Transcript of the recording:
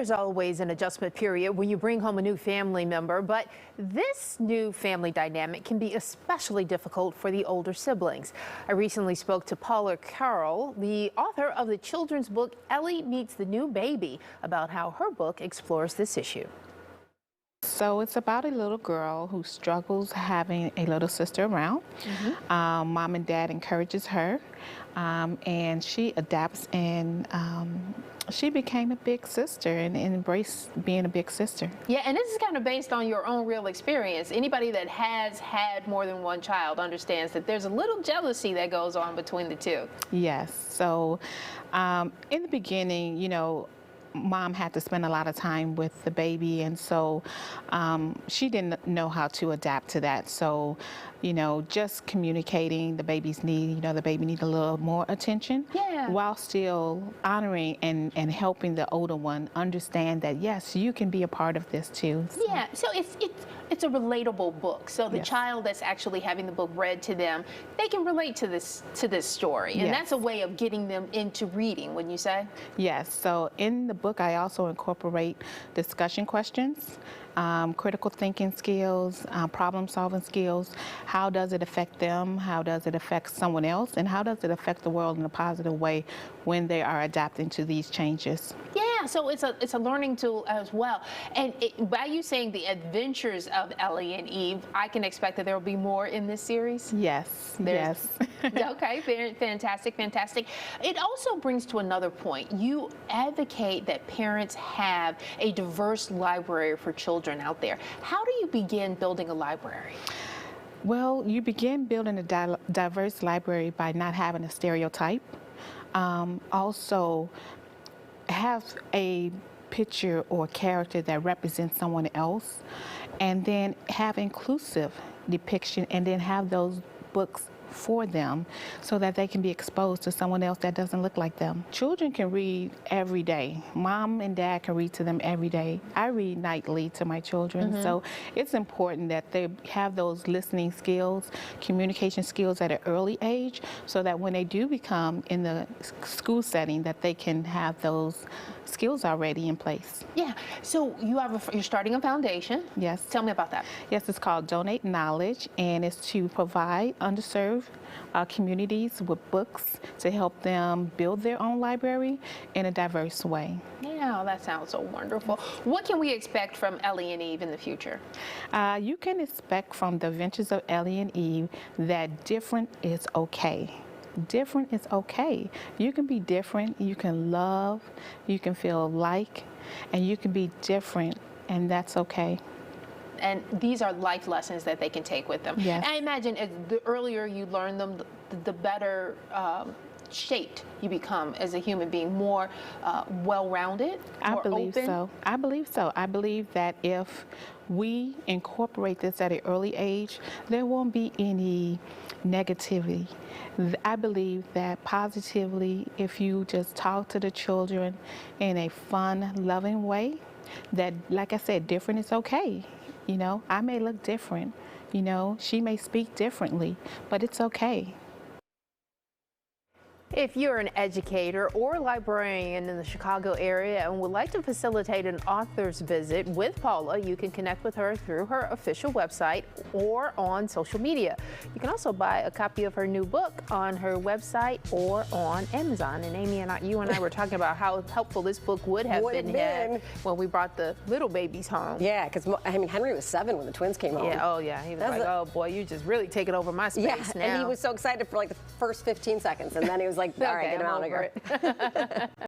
There's always an adjustment period when you bring home a new family member, but this new family dynamic can be especially difficult for the older siblings. I recently spoke to Paula Carroll, the author of the children's book Ellie Meets the New Baby, about how her book explores this issue. So it's about a little girl who struggles having a little sister around. Mom and dad encourages her, and she adapts, and she became a big sister and embraced being a big sister. Yeah, and this is kind of based on your own real experience. Anybody that has had more than one child understands that there's a little jealousy that goes on between the two. Yes. So in the beginning, Mom had to spend a lot of time with the baby, and so she didn't know how to adapt to that. So, just communicating the baby's need, the baby needs a little more attention, while still honoring and helping the older one understand that, yes, you can be a part of this too. Yeah, so it's a relatable book. So the child that's actually having the book read to them, they can relate to this story. And that's a way of getting them into reading, wouldn't you say? Yes, so in the book I also incorporate discussion questions, critical thinking skills, problem solving skills. How does it affect them? How does it affect someone else? And how does it affect the world in a positive way when they are adapting to these changes? Yeah, so it's a learning tool as well. And by you saying the adventures of Ellie and Eve, I can expect that there will be more in this series? Yes, yes. Okay, fantastic, fantastic. It also brings to another point. You advocate that parents have a diverse library for children out there. How do you begin building a library? Well, you begin building a diverse library by not having a stereotype. Also, have a picture or character that represents someone else, and then have inclusive depiction, and then have those books for them so that they can be exposed to someone else that doesn't look like them. Children can read every day. Mom and dad can read to them every day. I read nightly to my children, so it's important that they have those listening skills, communication skills at an early age, so that when they do become in the school setting, that they can have those skills already in place. Yeah, so you're starting a foundation. Yes. Tell me about that. Yes, it's called Donate Knowledge, and it's to provide underserved communities with books to help them build their own library in a diverse way. Yeah, that sounds so wonderful. What can we expect from Ellie and Eve in the future? You can expect from the Adventures of Ellie and Eve that different is okay. Different is okay. You can be different, you can love, you can feel like, and you can be different, and that's okay. And these are life lessons that they can take with them. Yes. And I imagine the earlier you learn them, the better shaped you become as a human being, more well-rounded, more open. I believe so. I believe that if we incorporate this at an early age, there won't be any negativity. I believe that positively, if you just talk to the children in a fun, loving way, that, like I said, different is okay. I may look different, she may speak differently, but it's okay. If you're an educator or librarian in the Chicago area and would like to facilitate an author's visit with Paula, you can connect with her through her official website or on social media. You can also buy a copy of her new book on her website or on Amazon. And Amy and you and I were talking about how helpful this book would have been when we brought the little babies home. Yeah, because Henry was 7 when the twins came home. Yeah, oh yeah, he was like, oh boy, you just really taking over my space now. And he was so excited for like the first 15 seconds, and then he was like, all right, get him out of here.